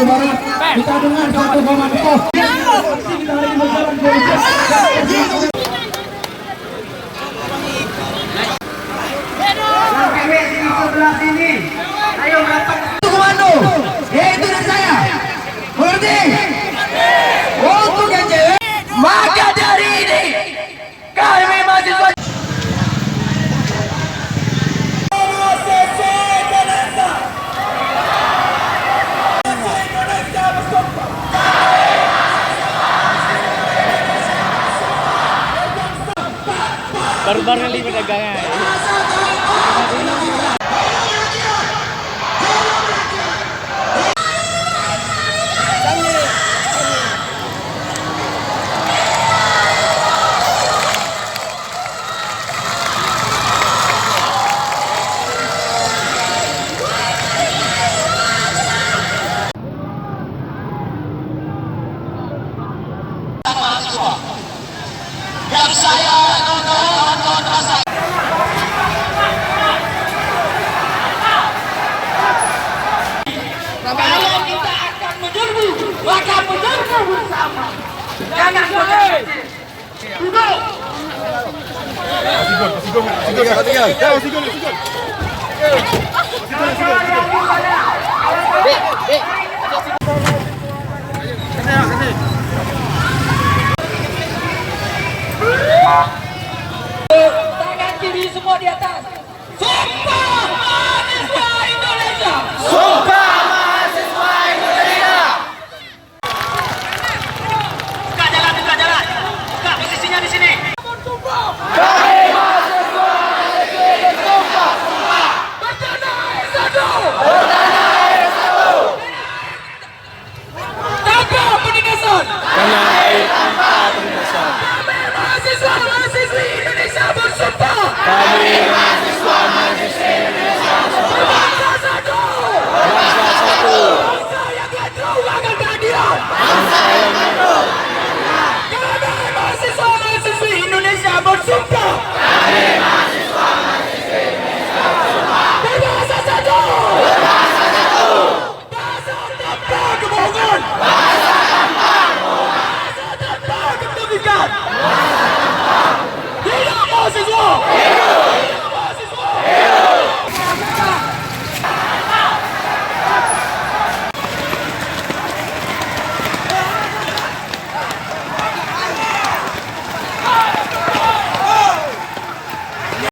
Aceh Barat, kita dengar satu komando. Kita lagi berjalan di sebelah sini. Ayo rapat. Komando, itu dari saya. Mengerti? Untuk yang cewek, maka dari ini kami mahasiswa. Baru-baru ini pedagangnya. Yang saya nonton rasa kalau kita akan menyerbu, maka menyerbu bersama. Jangan berhenti. Duduk. Tangan kiri semua di atas. Sumpah mahasiswa Indonesia. Sumpah mahasiswa Indonesia. Buka jalan. Buka posisinya di sini. Kami mahasiswa negeri sumpah. Bertanah S1. Tanpa penindasan. Tanpa penindasan. Kami mahasiswa-mahasiswi Indonesia bersumpah. Kami